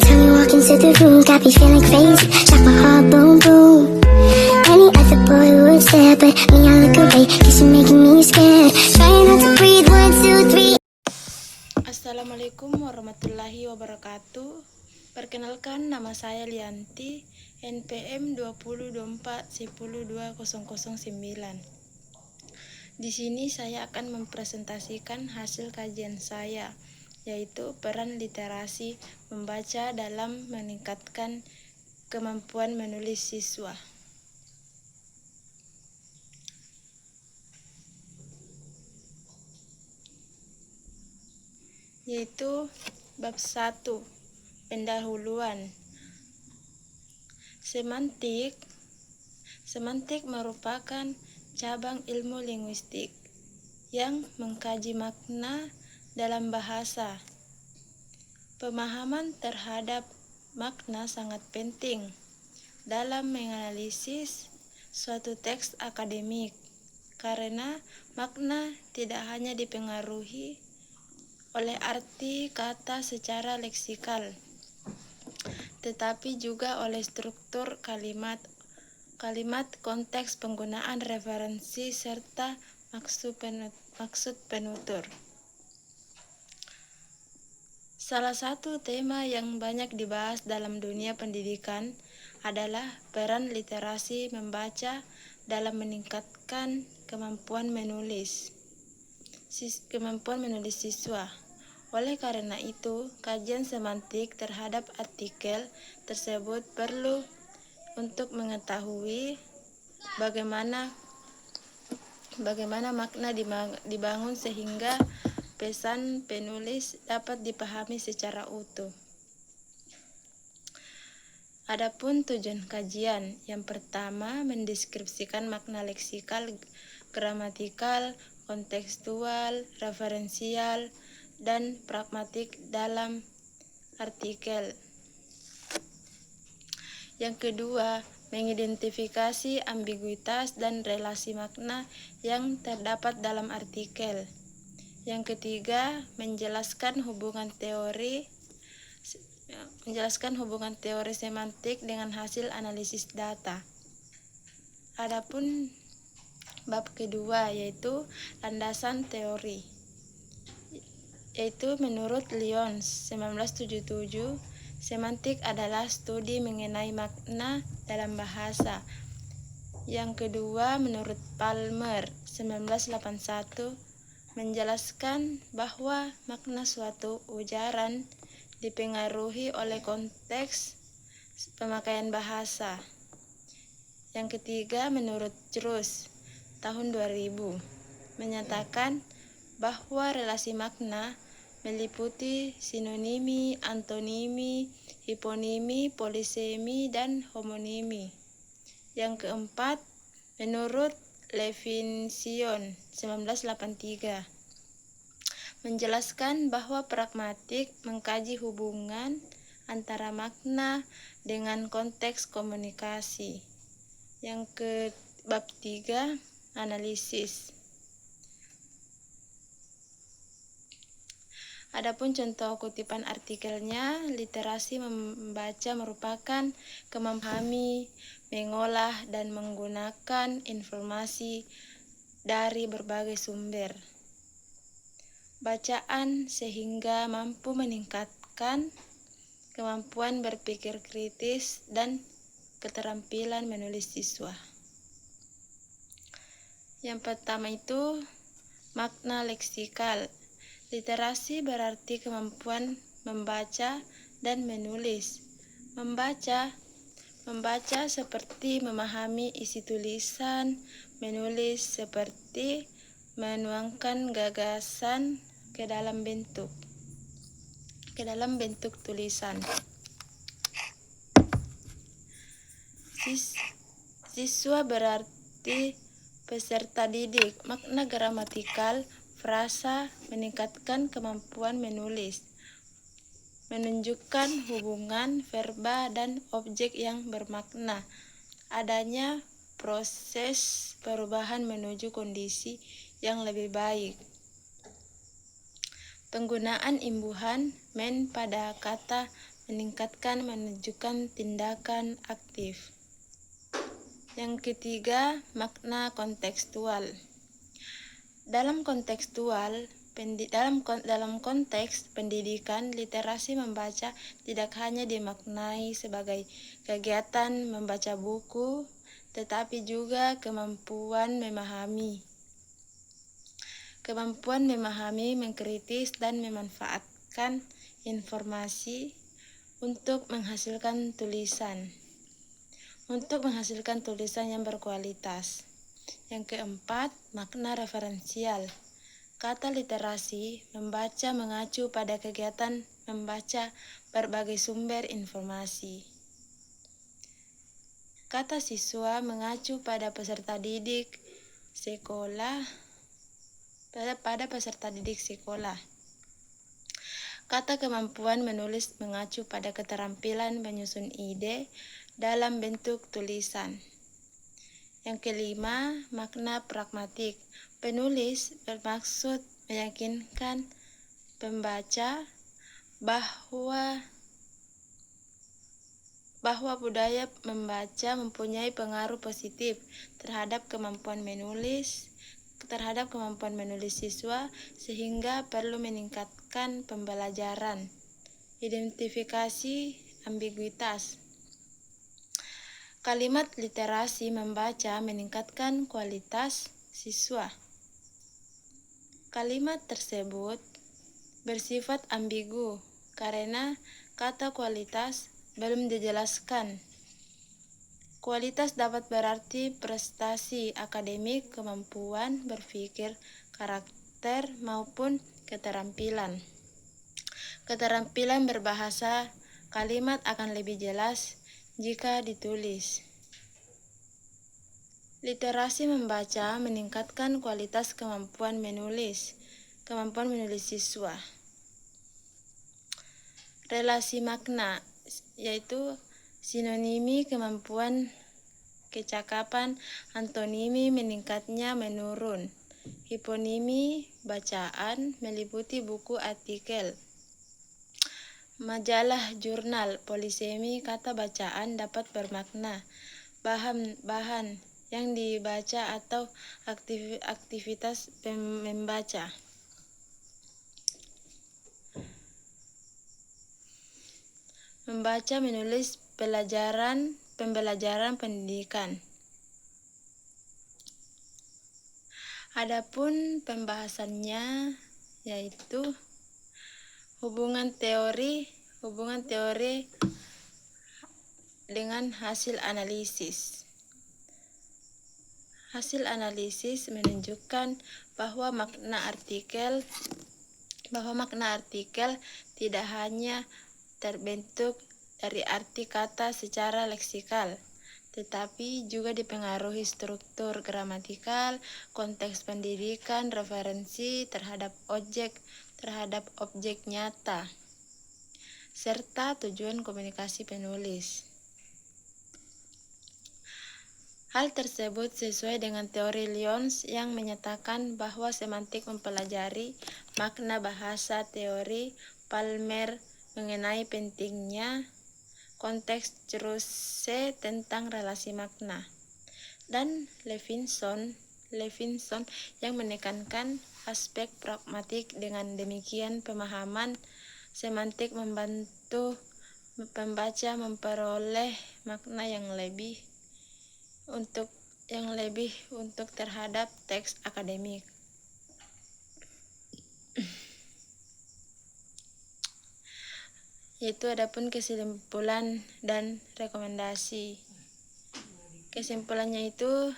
time you walk into the room, got me feeling crazy, shot my heart boom boom. Any other boy would stare, but me I look away, cause you're making me scared. Trying not to breathe, 1, 2, 3. Assalamualaikum warahmatullahi wabarakatuh. Perkenalkan, nama saya Lianti, NPM 2024102009. Di sini saya akan mempresentasikan hasil kajian saya, yaitu peran literasi membaca dalam meningkatkan kemampuan menulis siswa. Yaitu bab 1, pendahuluan. Semantik merupakan cabang ilmu linguistik yang mengkaji makna dalam bahasa. Pemahaman terhadap makna sangat penting dalam menganalisis suatu teks akademik, karena makna tidak hanya dipengaruhi oleh arti kata secara leksikal, tetapi juga oleh struktur kalimat, konteks penggunaan referensi, serta maksud penutur. Salah satu tema yang banyak dibahas dalam dunia pendidikan adalah peran literasi membaca dalam meningkatkan kemampuan menulis siswa. Oleh karena itu, kajian semantik terhadap artikel tersebut perlu untuk mengetahui bagaimana makna dibangun sehingga pesan penulis dapat dipahami secara utuh. Adapun tujuan kajian, yang pertama mendeskripsikan makna leksikal, gramatikal, kontekstual, referensial, dan pragmatik dalam artikel. Yang kedua, mengidentifikasi ambiguitas dan relasi makna yang terdapat dalam artikel. Yang ketiga, menjelaskan hubungan teori semantik dengan hasil analisis data. Adapun bab kedua, yaitu landasan teori, yaitu menurut Lyons 1977, semantik adalah studi mengenai makna dalam bahasa. Yang kedua, menurut Palmer 1981, menjelaskan bahwa makna suatu ujaran dipengaruhi oleh konteks pemakaian bahasa. Yang ketiga, menurut Truss tahun 2000, menyatakan bahwa relasi makna meliputi sinonimi, antonimi, hiponimi, polisemi, dan homonimi. Yang keempat, menurut Levinson 1983, menjelaskan bahwa pragmatik mengkaji hubungan antara makna dengan konteks komunikasi. Yang ke bab 3, analisis. Adapun contoh kutipan artikelnya, literasi membaca merupakan kemampuan mengolah dan menggunakan informasi dari berbagai sumber bacaan sehingga mampu meningkatkan kemampuan berpikir kritis dan keterampilan menulis siswa. Yang pertama itu makna leksikal. Literasi berarti kemampuan membaca dan menulis. Membaca seperti memahami isi tulisan, menulis seperti menuangkan gagasan ke dalam bentuk tulisan. Siswa berarti peserta didik. Makna gramatikal, frasa meningkatkan kemampuan menulis, menunjukkan hubungan verba dan objek yang bermakna, adanya proses perubahan menuju kondisi yang lebih baik. Penggunaan imbuhan men pada kata meningkatkan, menunjukkan tindakan aktif. Yang ketiga, makna kontekstual. Dalam konteks pendidikan, literasi membaca tidak hanya dimaknai sebagai kegiatan membaca buku, tetapi juga kemampuan memahami, mengkritis, dan memanfaatkan informasi untuk menghasilkan tulisan yang berkualitas. Yang keempat, makna referensial. Kata literasi membaca mengacu pada kegiatan membaca berbagai sumber informasi. Kata siswa mengacu pada peserta didik sekolah. Kata kemampuan menulis mengacu pada keterampilan menyusun ide dalam bentuk tulisan. Yang kelima, makna pragmatik. Penulis bermaksud meyakinkan pembaca bahwa budaya membaca mempunyai pengaruh positif terhadap kemampuan menulis siswa, sehingga perlu meningkatkan pembelajaran. Identifikasi ambiguitas. Kalimat literasi membaca meningkatkan kualitas siswa. Kalimat tersebut bersifat ambigu karena kata kualitas belum dijelaskan. Kualitas dapat berarti prestasi akademik, kemampuan berpikir, karakter, maupun keterampilan. Keterampilan berbahasa, kalimat akan lebih jelas jika ditulis. Literasi membaca meningkatkan kualitas kemampuan menulis siswa. Relasi makna, yaitu sinonimi kemampuan kecakapan, antonimi meningkatnya menurun, hiponimi bacaan meliputi buku, artikel, majalah, jurnal. Polisemi kata bacaan dapat bermakna bahan yang dibaca atau aktivitas membaca. Membaca, menulis, pembelajaran pendidikan. Adapun pembahasannya yaitu hubungan teori dengan hasil analisis. Hasil analisis menunjukkan bahwa makna artikel tidak hanya terbentuk dari arti kata secara leksikal, tetapi juga dipengaruhi struktur gramatikal, konteks pendidikan, referensi terhadap objek nyata, serta tujuan komunikasi penulis. Hal tersebut sesuai dengan teori Lyons yang menyatakan bahwa semantik mempelajari makna bahasa. Teori Palmer mengenai pentingnya konteks Crusoe tentang relasi makna, dan Levinson yang menekankan aspek pragmatik. Dengan demikian, pemahaman semantik membantu pembaca memperoleh makna yang lebih untuk terhadap teks akademik. Yaitu adapun kesimpulan dan rekomendasi. Kesimpulannya itu,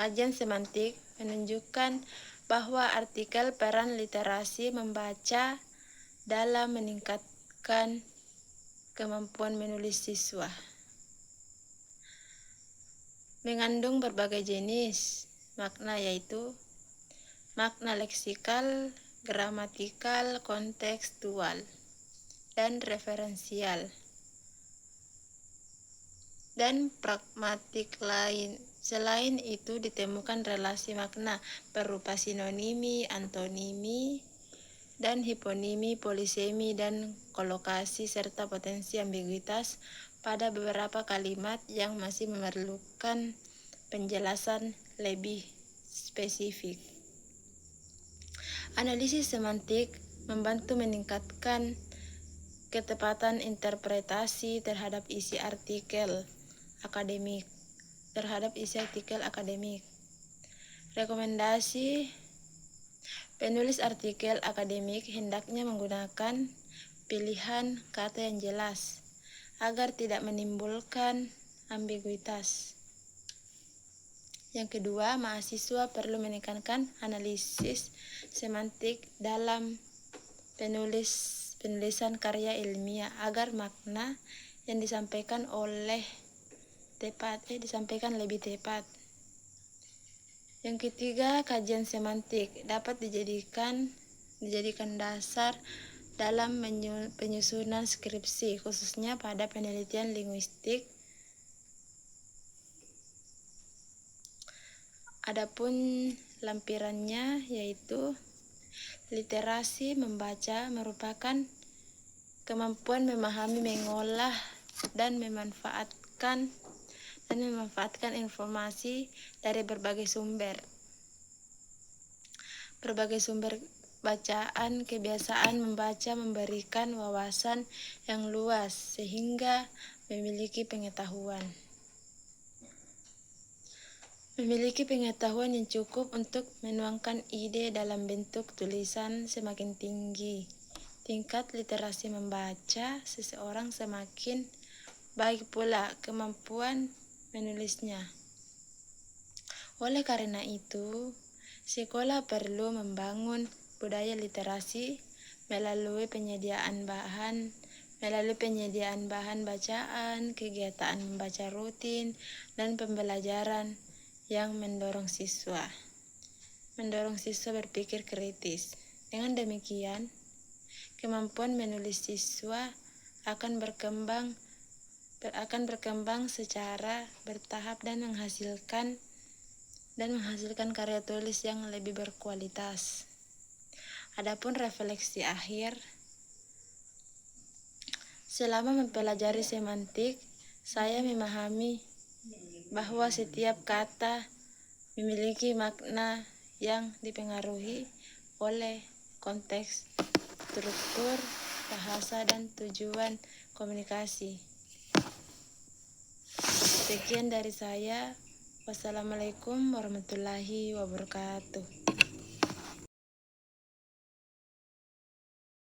kajian semantik menunjukkan bahwa artikel peran literasi membaca dalam meningkatkan kemampuan menulis siswa. Mengandung berbagai jenis makna, yaitu makna leksikal, gramatikal, kontekstual, dan referensial, dan pragmatik lain. Selain itu, ditemukan relasi makna berupa sinonimi, antonimi, dan hiponimi, polisemi, dan kolokasi, serta potensi ambiguitas pada beberapa kalimat yang masih memerlukan penjelasan lebih spesifik. Analisis semantik membantu meningkatkan ketepatan interpretasi terhadap isi artikel akademik. Rekomendasi: penulis artikel akademik hendaknya menggunakan pilihan kata yang jelas agar tidak menimbulkan ambiguitas. Yang kedua, mahasiswa perlu menekankan analisis semantik dalam penulisan karya ilmiah agar makna yang disampaikan disampaikan lebih tepat. Yang ketiga, kajian semantik dapat dijadikan dasar dalam penyusunan skripsi, khususnya pada penelitian linguistik. Adapun lampirannya yaitu literasi membaca merupakan kemampuan memahami, mengolah, dan memanfaatkan informasi dari berbagai sumber bacaan. Kebiasaan membaca memberikan wawasan yang luas sehingga memiliki pengetahuan yang cukup untuk menuangkan ide dalam bentuk tulisan. Semakin tinggi tingkat literasi membaca seseorang, semakin baik pula kemampuan menulisnya. Oleh karena itu, sekolah perlu membangun budaya literasi melalui penyediaan bahan bacaan, kegiatan membaca rutin, dan pembelajaran yang mendorong siswa berpikir kritis. Dengan demikian, kemampuan menulis siswa akan berkembang secara bertahap dan menghasilkan karya tulis yang lebih berkualitas. Adapun refleksi akhir, selama mempelajari semantik, saya memahami bahwa setiap kata memiliki makna yang dipengaruhi oleh konteks, struktur, bahasa, dan tujuan komunikasi. Sekian dari saya. Wassalamualaikum warahmatullahi wabarakatuh.